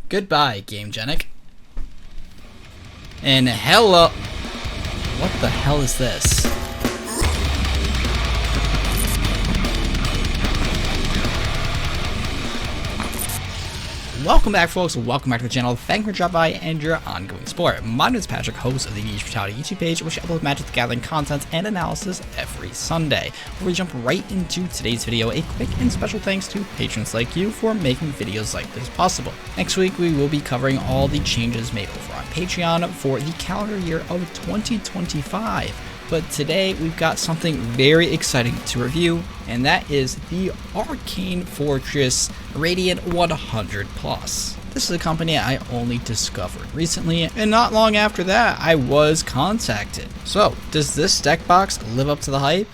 Goodbye, GameGenic. And hello. What the hell is this? Welcome back, folks. Welcome back to the channel. Thank you for dropping by and your ongoing support. My name is Patrick, host of the EDH Brutality YouTube page, which I upload Magic the Gathering content and analysis every Sunday. Before we jump right into today's video, a quick and special thanks to patrons like you for making videos like this possible. Next week, we will be covering all the changes made over on Patreon for the calendar year of 2025. But today, we've got something very exciting to review, and that is the Arcane Fortress Radiant 100+. This is a company I only discovered recently, and not long after that, I was contacted. So, does this deck box live up to the hype?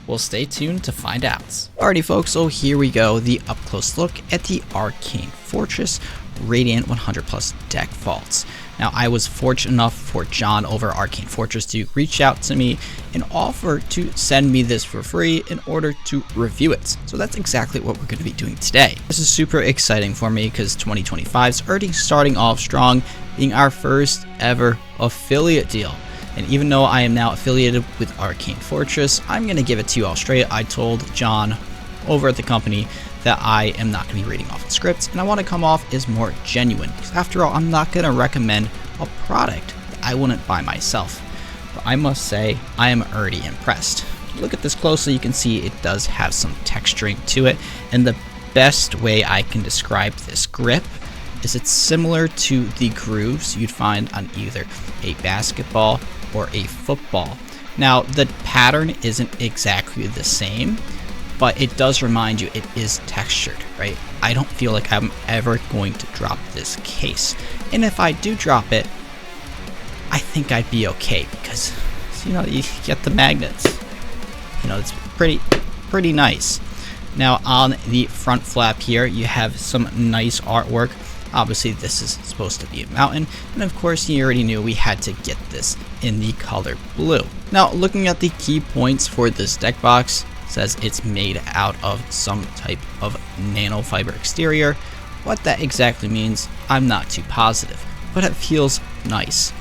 Well, stay tuned to find out. Alrighty folks, so here we go, the up-close look at the Arcane Fortress Radiant 100+ deck vaults. Now, I was fortunate enough for John over Arcane Fortress to reach out to me and offer to send me this for free in order to review it. So that's exactly what we're going to be doing today. This is super exciting for me because 2025 is already starting off strong, being our first ever affiliate deal. And even though I am now affiliated with Arcane Fortress, I'm going to give it to you all straight. I told John over at the company that I am not going to be reading off the scripts, and I want to come off as more genuine, because after all, I'm not going to recommend a product that I wouldn't buy myself. But I must say, I am already impressed. Look at this closely, you can see it does have some texturing to it, and the best way I can describe this grip is it's similar to the grooves you'd find on either a basketball or a football. Now, the pattern isn't exactly the same, but it does remind you it is textured, right? I don't feel like I'm ever going to drop this case. And if I do drop it, I think I'd be okay because, you know, you get the magnets. You know, it's pretty nice. Now, on the front flap here, you have some nice artwork. Obviously, this is supposed to be a mountain, and of course, you already knew we had to get this in the color blue. Now, looking at the key points for this deck box, says it's made out of some type of nanofiber exterior. What that exactly means, I'm not too positive, but it feels nice,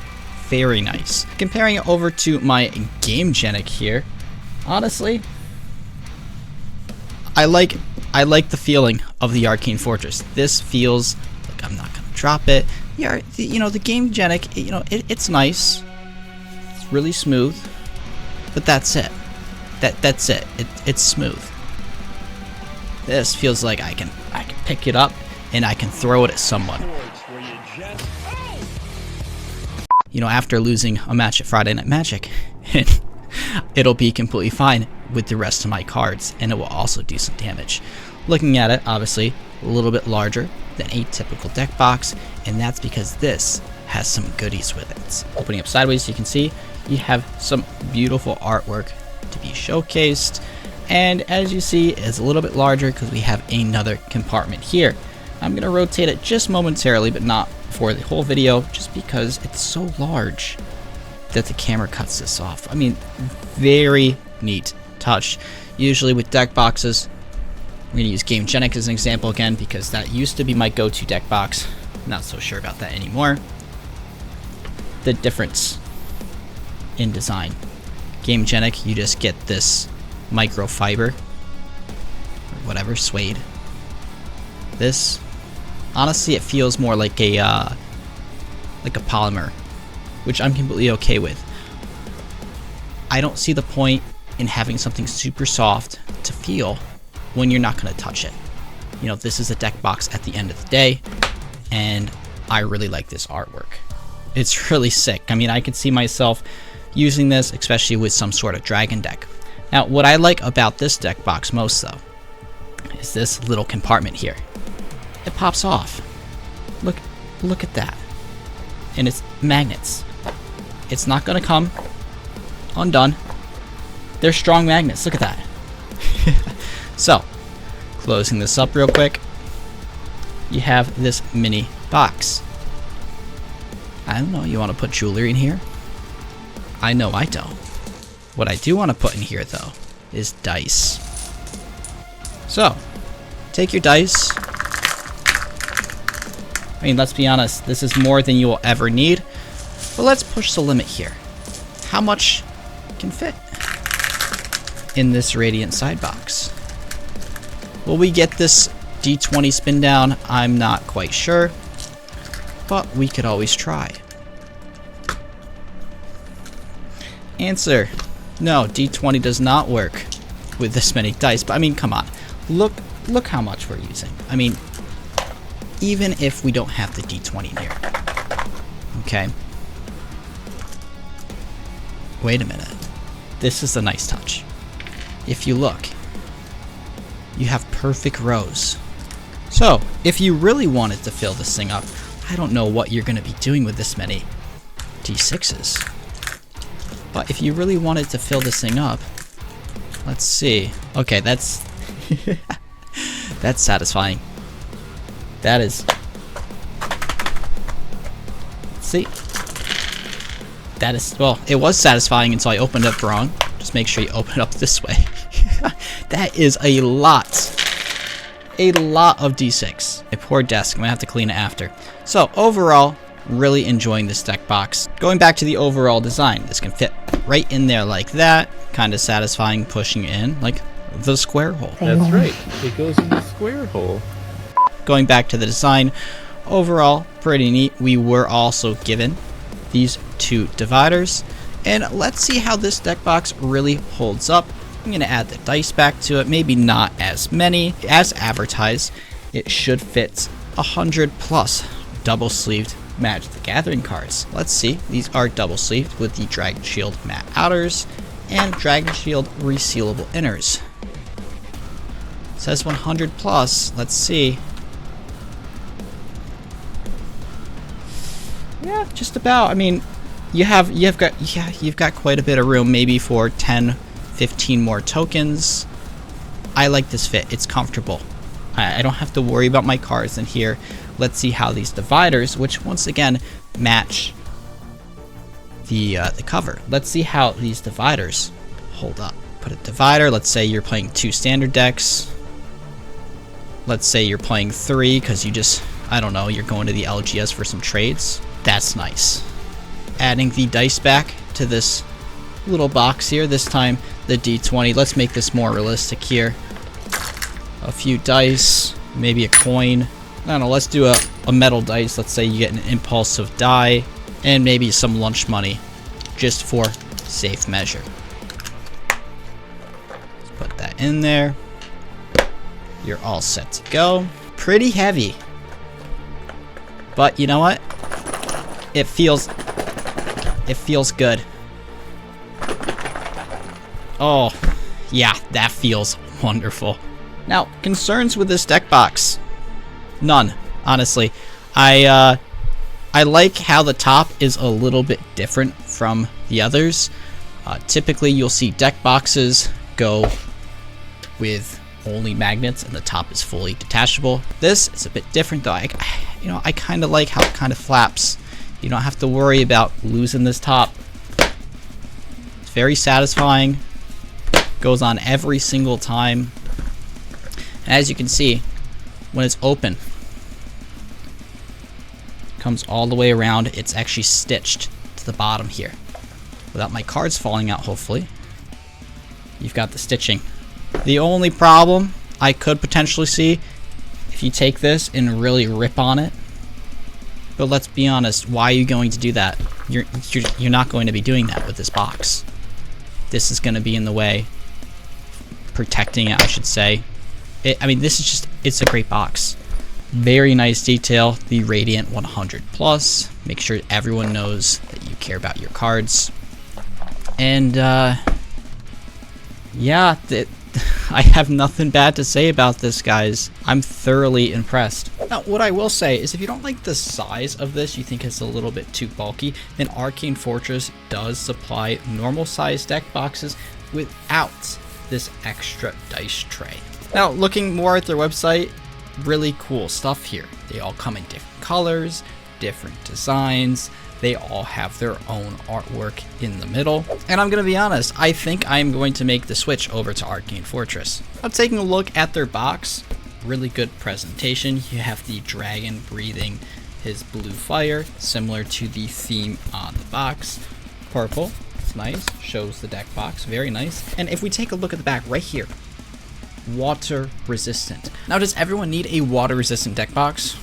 very nice. Comparing it over to my GameGenic here, honestly, I like the feeling of the Arcane Fortress. This feels like I'm not gonna drop it. Yeah, you know, the GameGenic, you know, it's nice, it's really smooth, but that's it. That's it. It's smooth. This feels like I can pick it up and I can throw it at someone. You know, after losing a match at Friday Night Magic, it'll be completely fine with the rest of my cards, and it will also do some damage. Looking at it, obviously, a little bit larger than a typical deck box, and that's because this has some goodies with it. Opening up sideways, you can see you have some beautiful artwork to be showcased, and as you see, it's a little bit larger because we have another compartment here. I'm going to rotate it just momentarily, but not for the whole video, just because it's so large that the camera cuts this off. I mean, very neat touch. Usually with deck boxes, we're going to use GameGenic as an example again, because that used to be my go-to deck box. Not so sure about that anymore. The difference in design. GameGenic, you just get this microfiber, or whatever, suede. This, honestly, it feels more like a polymer, which I'm completely okay with. I don't see the point in having something super soft to feel when you're not going to touch it. You know, this is a deck box at the end of the day, and I really like this artwork. It's really sick. I mean, I could see myself using this, especially with some sort of dragon deck. Now, what I like about this deck box most, though, is this little compartment here. It pops off. Look at that. And it's magnets. It's not gonna come undone. They're strong magnets. Look at that. So, closing this up real quick, you have this mini box. I don't know, you want to put jewelry in here? I know I don't. What I do want to put in here, though, is dice. So, take your dice, I mean, let's be honest, this is more than you will ever need. But let's push the limit here. How much can fit in this Radiant side box? Will we get this D20 spin down? I'm not quite sure, but we could always try. Answer: no, D20 does not work with this many dice. But I mean, come on, look how much we're using. I mean, even if we don't have the D20 here. Okay. Wait a minute. This is a nice touch. If you look, you have perfect rows. So, if you really wanted to fill this thing up, I don't know what you're going to be doing with this many D6s. But if you really wanted to fill this thing up, let's see. Okay, that's that's satisfying. That is. Let's see. That is, well, it was satisfying until I opened it wrong. Just make sure you open it up this way. That is a lot of D6. A poor desk. I'm gonna have to clean it after. So overall, really enjoying this deck box. Going back to the overall design, this can fit right in there like that. Kind of satisfying pushing it in like the square hole. That's right. It goes in the square hole. Going back to the design, overall pretty neat. We were also given these 2 dividers, and let's see how this deck box really holds up. I'm gonna add the dice back to it, maybe not as many as advertised. It should fit 100 plus double sleeved Magic the Gathering cards. Let's see, these are double sleeved with the Dragon Shield matte outers and Dragon Shield resealable inners. It says 100 plus. Let's see. Yeah, just about. I mean, you've got quite a bit of room, maybe for 10, 15 more tokens. I like this fit. It's comfortable. I don't have to worry about my cards in here. Let's see how these dividers, which once again match the cover. Let's see how these dividers hold up. Put a divider. Let's say you're playing 2 standard decks. Let's say you're playing 3 because you just, I don't know, you're going to the LGS for some trades. That's nice. Adding the dice back to this little box here. This time the D20. Let's make this more realistic here. A few dice, maybe a coin. I don't know, let's do a metal dice. Let's say you get an impulsive die and maybe some lunch money just for safe measure. Let's put that in there. You're all set to go. Pretty heavy. But you know what? It feels good. Oh, yeah, that feels wonderful. Now, concerns with this deck box? None, honestly. I like how the top is a little bit different from the others. Typically, you'll see deck boxes go with only magnets and the top is fully detachable. This is a bit different though. I kind of like how it kind of flaps. You don't have to worry about losing this top. It's very satisfying. Goes on every single time. As you can see, when it's open, comes all the way around. It's actually stitched to the bottom here. Without my cards falling out, hopefully. You've got the stitching. The only problem I could potentially see if you take this and really rip on it. But let's be honest, why are you going to do that? You're not going to be doing that with this box. This is going to be in the way. Protecting it, I should say. I mean, this is just, it's a great box. Very nice detail. The Radiant 100 plus. Make sure everyone knows that you care about your cards. And, yeah, I have nothing bad to say about this, guys. I'm thoroughly impressed. Now, what I will say is if you don't like the size of this, you think it's a little bit too bulky, then Arcane Fortress does supply normal size deck boxes without this extra dice tray. Now, looking more at their website, really cool stuff here. They all come in different colors, different designs. They all have their own artwork in the middle. And I'm going to be honest, I think I'm going to make the switch over to Arcane Fortress. I'm taking a look at their box. Really good presentation. You have the dragon breathing his blue fire, similar to the theme on the box. Purple, it's nice, shows the deck box, very nice. And if we take a look at the back right here, water resistant. Now, does everyone need a water resistant deck box?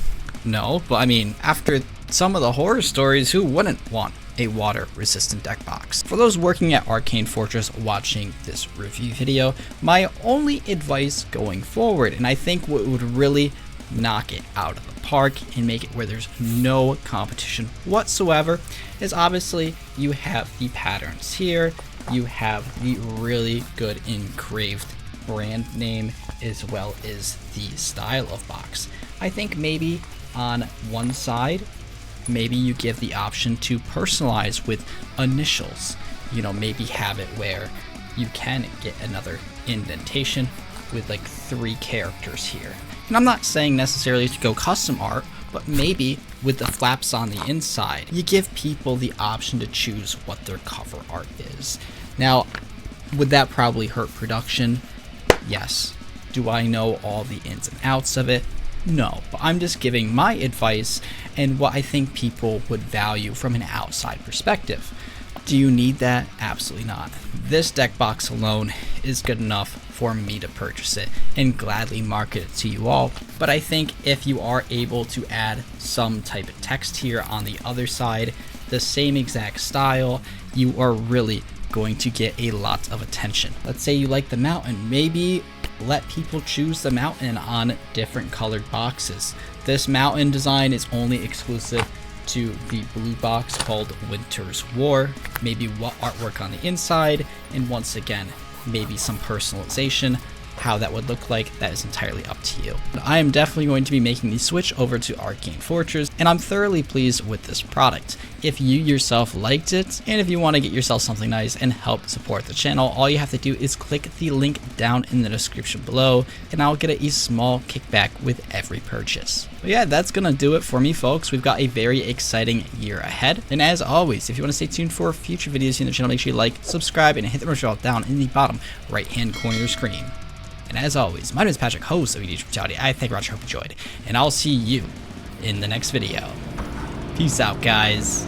No, but I mean, after some of the horror stories, who wouldn't want a water resistant deck box? For those working at Arcane Fortress watching this review video, my only advice going forward, and I think what would really knock it out of the park and make it where there's no competition whatsoever, is obviously you have the patterns here, you have the really good engraved brand name, as well as the style of box. I think maybe on one side, maybe you give the option to personalize with initials. You know, maybe have it where you can get another indentation with like 3 characters here. And I'm not saying necessarily to go custom art, but maybe with the flaps on the inside, you give people the option to choose what their cover art is. Now, would that probably hurt production? Yes. Do I know all the ins and outs of it? No, but I'm just giving my advice and what I think people would value from an outside perspective. Do you need that? Absolutely not. This deck box alone is good enough for me to purchase it and gladly market it to you all. But I think if you are able to add some type of text here on the other side, the same exact style, you are really going to get a lot of attention. Let's say you like the mountain, maybe let people choose the mountain on different colored boxes. This mountain design is only exclusive to the blue box called Winter's War. Maybe what artwork on the inside, and once again, maybe some personalization. How that would look like, that is entirely up to you. But I am definitely going to be making the switch over to Arcane Fortress, and I'm thoroughly pleased with this product. If you yourself liked it, and if you want to get yourself something nice and help support the channel, all you have to do is click the link down in the description below, and I'll get a small kickback with every purchase. But yeah, that's gonna do it for me, folks. We've got a very exciting year ahead, and as always, if you want to stay tuned for future videos here on the channel, make sure you like, subscribe, and hit the notification bell down in the bottom right hand corner of your screen. And as always, my name is Patrick, host of EDH Brutality. I thank you very much, hope you enjoyed, and I'll see you in the next video. Peace out, guys.